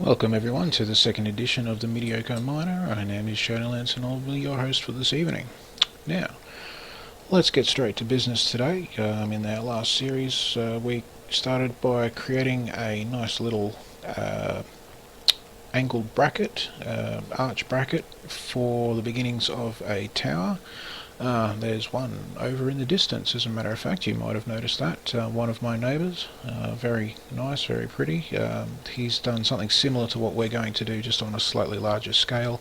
Welcome everyone to the second edition of the Mediocre Miner. My name is Shadowlance and I'll be your host for this evening. Now, let's get straight to business today. In our last series, we started by creating a nice little angled bracket, arch bracket for the beginnings of a tower. There's one over in the distance, as a matter of fact. You might have noticed that. One of my neighbours, very nice, very pretty. He's done something similar to what we're going to do, just on a slightly larger scale.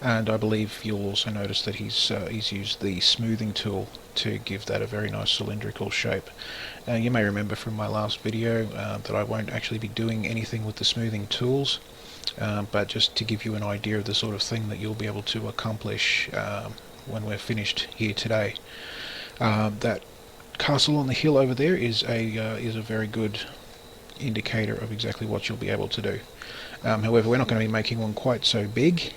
And I believe you'll also notice that he's used the smoothing tool to give that a very nice cylindrical shape. You may remember from my last video that I won't actually be doing anything with the smoothing tools. But just to give you an idea of the sort of thing that you'll be able to accomplish when we're finished here today. That castle on the hill over there is a very good indicator of exactly what you'll be able to do. However, we're not going to be making one quite so big.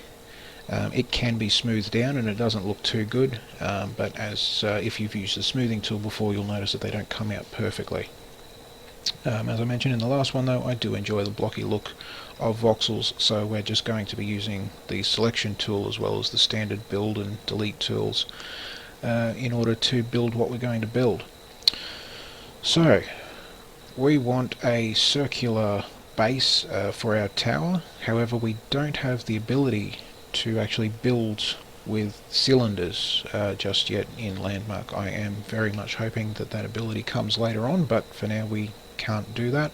It can be smoothed down and it doesn't look too good, but if you've used the smoothing tool before, you'll notice that they don't come out perfectly. As I mentioned in the last one though, I do enjoy the blocky look of voxels, so we're just going to be using the selection tool as well as the standard build and delete tools in order to build what we're going to build. So we want a circular base for our tower. However, we don't have the ability to actually build with cylinders just yet in Landmark. I am very much hoping that that ability comes later on, but for now we can't do that.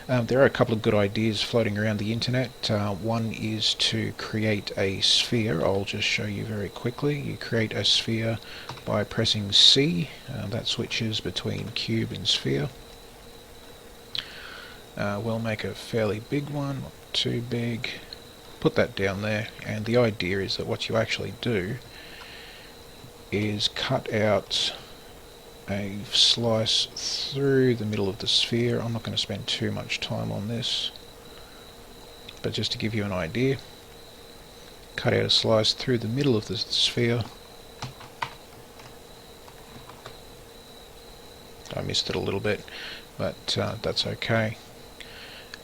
There are a couple of good ideas floating around the internet. One is to create a sphere. I'll just show you very quickly. You create a sphere by pressing C. That switches between cube and sphere. We'll make a fairly big one, not too big. Put that down there, and the idea is that what you actually do is cut out a slice through the middle of the sphere. I'm not going to spend too much time on this, but just to give you an idea, cut out a slice through the middle of the sphere. I missed it a little bit, but that's okay.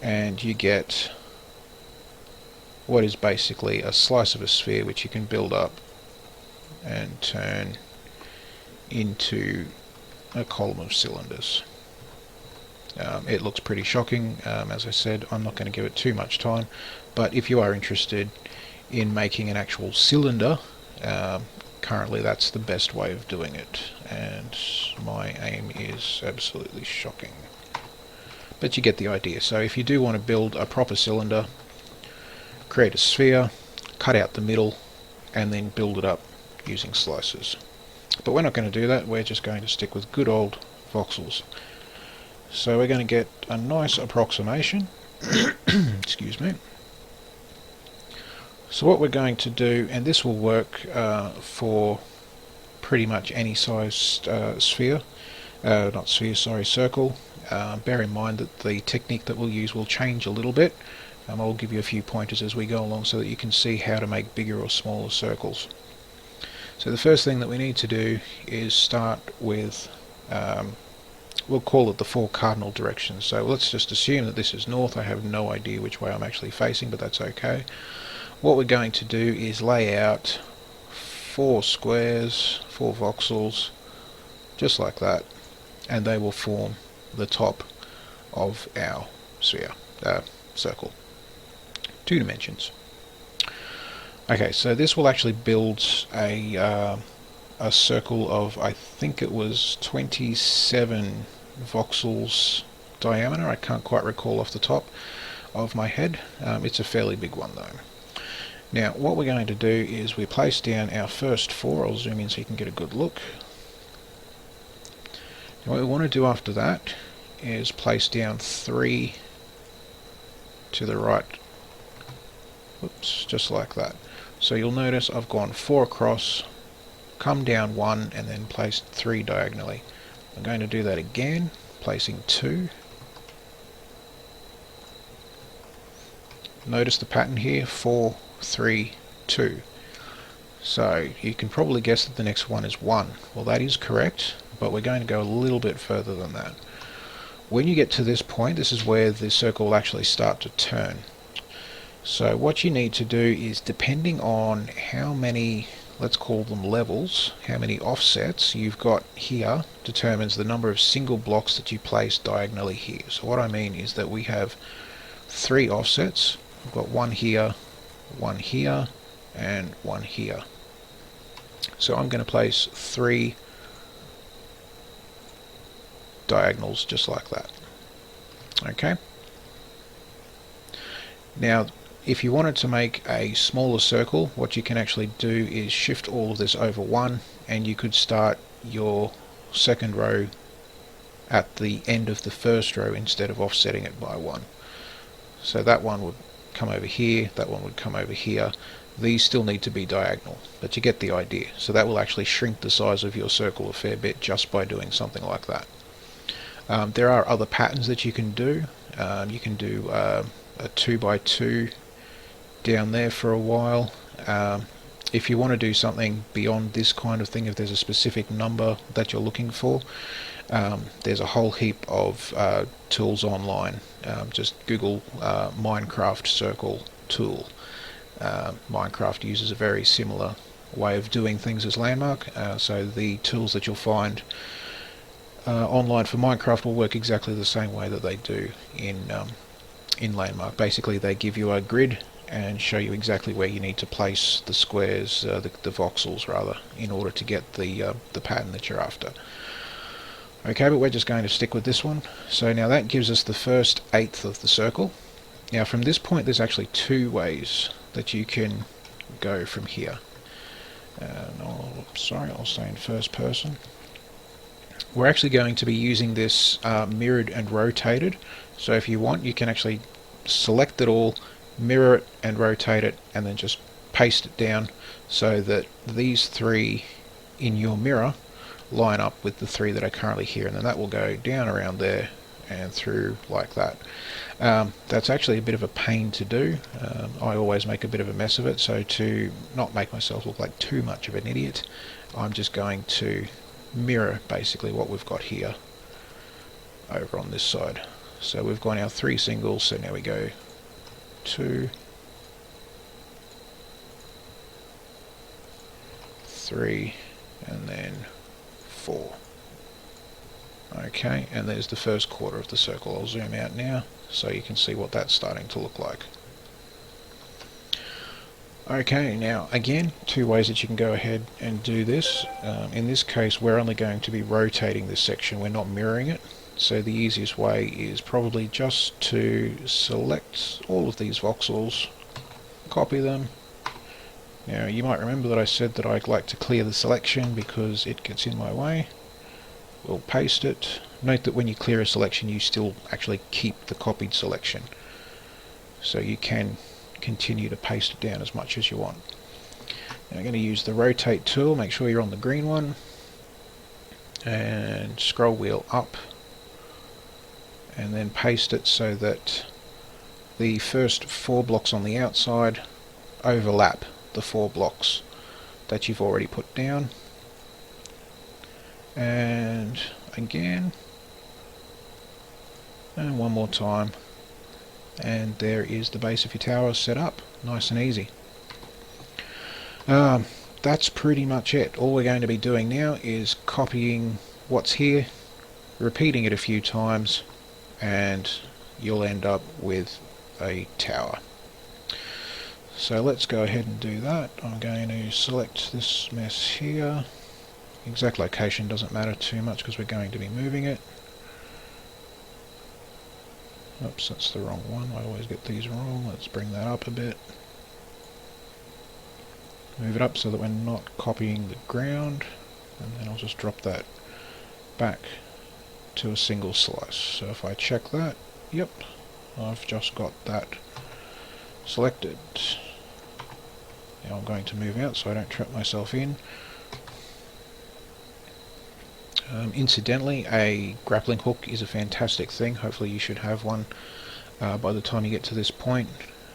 And you get what is basically a slice of a sphere which you can build up and turn into a column of cylinders. It looks pretty shocking. As I said, I'm not going to give it too much time, but if you are interested in making an actual cylinder, currently that's the best way of doing it, and my aim is absolutely shocking. But you get the idea. So if you do want to build a proper cylinder, create a sphere, cut out the middle, and then build it up using slices. But we're not going to do that, we're just going to stick with good old voxels. So we're going to get a nice approximation. Excuse me. So what we're going to do, and this will work for pretty much any sized circle. Bear in mind that the technique that we'll use will change a little bit. I'll give you a few pointers as we go along so that you can see how to make bigger or smaller circles. So the first thing that we need to do is start with, we'll call it the 4 cardinal directions. So let's just assume that this is north. I have no idea which way I'm actually facing, but that's okay. What we're going to do is lay out 4 squares, 4 voxels, just like that, and they will form the top of our circle. 2 dimensions. Okay, so this will actually build a circle of, I think it was 27 voxels diameter. I can't quite recall off the top of my head. It's a fairly big one though. Now what we're going to do is we place down our first 4. I'll zoom in so you can get a good look. Now what we want to do after that is place down 3 to the right. Whoops, just like that. So you'll notice I've gone 4 across, come down 1, and then placed 3 diagonally. I'm going to do that again, placing 2. Notice the pattern here, 4, 3, 2. So you can probably guess that the next one is 1. Well, that is correct, but we're going to go a little bit further than that. When you get to this point, this is where the circle will actually start to turn. So what you need to do is, depending on how many, let's call them levels, how many offsets you've got here, determines the number of single blocks that you place diagonally here. So what I mean is that we have 3 offsets. We've got one here, and one here. So I'm going to place 3 diagonals just like that. Okay. Now, if you wanted to make a smaller circle, what you can actually do is shift all of this over 1, and you could start your second row at the end of the first row instead of offsetting it by 1. So that one would come over here, that one would come over here. These still need to be diagonal, but you get the idea. So that will actually shrink the size of your circle a fair bit just by doing something like that. There are other patterns that you can do. You can do a 2x2 down there for a while. If you want to do something beyond this kind of thing, if there's a specific number that you're looking for, there's a whole heap of tools online. Just Google Minecraft circle tool. Minecraft uses a very similar way of doing things as Landmark, so the tools that you'll find online for Minecraft will work exactly the same way that they do in Landmark. Basically, they give you a grid and show you exactly where you need to place the squares, the voxels rather, in order to get the pattern that you're after. Okay, but we're just going to stick with this one. So now that gives us the first eighth of the circle. Now from this point there's actually 2 ways that you can go from here. I'll stay in first person. We're actually going to be using this mirrored and rotated. So if you want, you can actually select it all, mirror it and rotate it, and then just paste it down so that these 3 in your mirror line up with the 3 that are currently here, and then that will go down around there and through like that. That's actually a bit of a pain to do. I always make a bit of a mess of it, so to not make myself look like too much of an idiot, I'm just going to mirror basically what we've got here over on this side. So we've got our 3 singles, so now we go 2, 3, and then 4. Okay, and there's the first quarter of the circle. I'll zoom out now so you can see what that's starting to look like. Okay, now again, 2 ways that you can go ahead and do this. In this case, we're only going to be rotating this section, we're not mirroring it. So the easiest way is probably just to select all of these voxels, copy them. Now you might remember that I said that I'd like to clear the selection because it gets in my way. We'll paste it. Note that when you clear a selection you still actually keep the copied selection, so you can continue to paste it down as much as you want. Now I'm going to use the rotate tool. Make sure you're on the green one and scroll wheel up, and then paste it so that the first 4 blocks on the outside overlap the 4 blocks that you've already put down. And again, and one more time, and there is the base of your tower set up, nice and easy. That's pretty much it. All we're going to be doing now is copying what's here, repeating it a few times, and you'll end up with a tower. So let's go ahead and do that. I'm going to select this mess here. Exact location doesn't matter too much because we're going to be moving it. Oops, that's the wrong one. I always get these wrong. Let's bring that up a bit. Move it up so that we're not copying the ground, and then I'll just drop that back to a single slice. So if I check that, yep, I've just got that selected. Now I'm going to move out so I don't trap myself in. Incidentally, a grappling hook is a fantastic thing. Hopefully you should have one by the time you get to this point.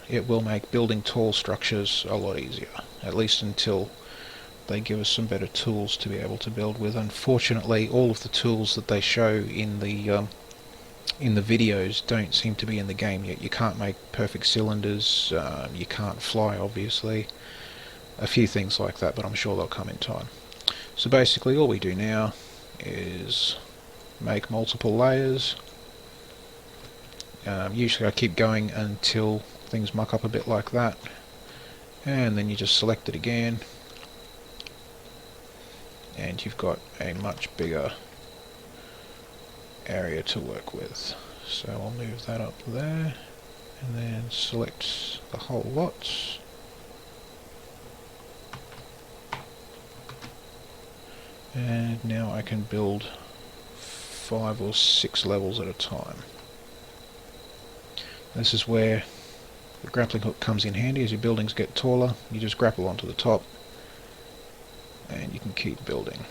It will make building tall structures a lot easier, at least until they give us some better tools to be able to build with. Unfortunately, all of the tools that they show in the in the videos don't seem to be in the game yet. You can't make perfect cylinders, you can't fly obviously, a few things like that, but I'm sure they'll come in time. So basically all we do now is make multiple layers. Usually I keep going until things muck up a bit like that, and then you just select it again and you've got a much bigger area to work with. So I'll move that up there and then select the whole lot. And now I can build 5 or 6 levels at a time. This is where the grappling hook comes in handy. As your buildings get taller, you just grapple onto the top and you can keep building.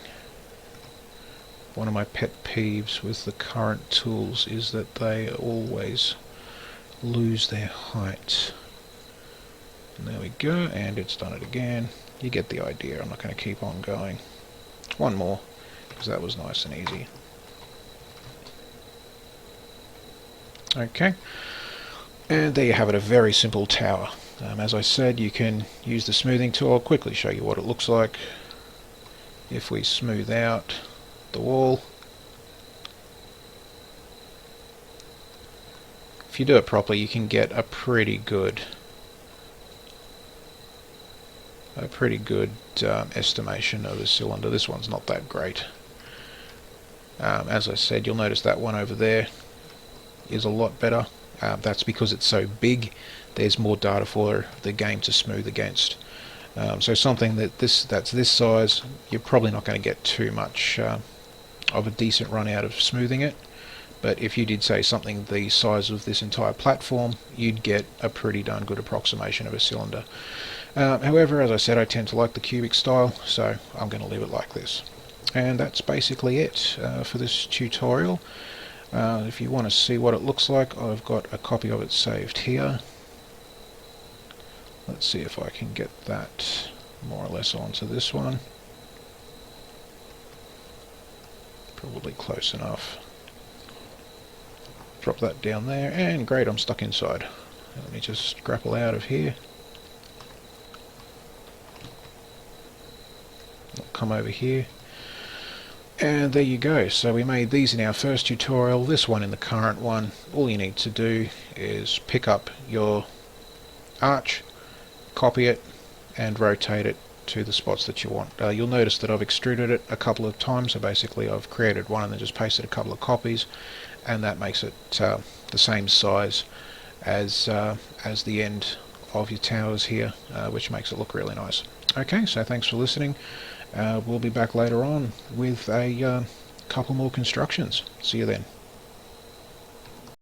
One of my pet peeves with the current tools is that they always lose their height. And there we go, and it's done it again. You get the idea. I'm not going to keep on going. One more, because that was nice and easy. Okay, and there you have it, a very simple tower. As I said, you can use the smoothing tool. I'll quickly show you what it looks like. If we smooth out the wall, if you do it properly, you can get a pretty good estimation of a cylinder. This one's not that great. As I said, you'll notice that one over there is a lot better. That's because it's so big. There's more data for the game to smooth against. So something that's this size, you're probably not going to get too much of a decent run out of smoothing it. But if you did say something the size of this entire platform, you'd get a pretty darn good approximation of a cylinder. However, as I said, I tend to like the cubic style, so I'm going to leave it like this. And that's basically it for this tutorial. If you want to see what it looks like, I've got a copy of it saved here. Let's see if I can get that more or less onto this one. Probably close enough. Drop that down there, and great, I'm stuck inside. Let me just grapple out of here. I'll come over here. And there you go. So we made these in our first tutorial, this one in the current one. All you need to do is pick up your arch, copy it, and rotate it to the spots that you want. You'll notice that I've extruded it a couple of times, so basically I've created one and then just pasted a couple of copies, and that makes it the same size as the end of your towers here, which makes it look really nice. Okay, so thanks for listening. We'll be back later on with a couple more constructions. See you then.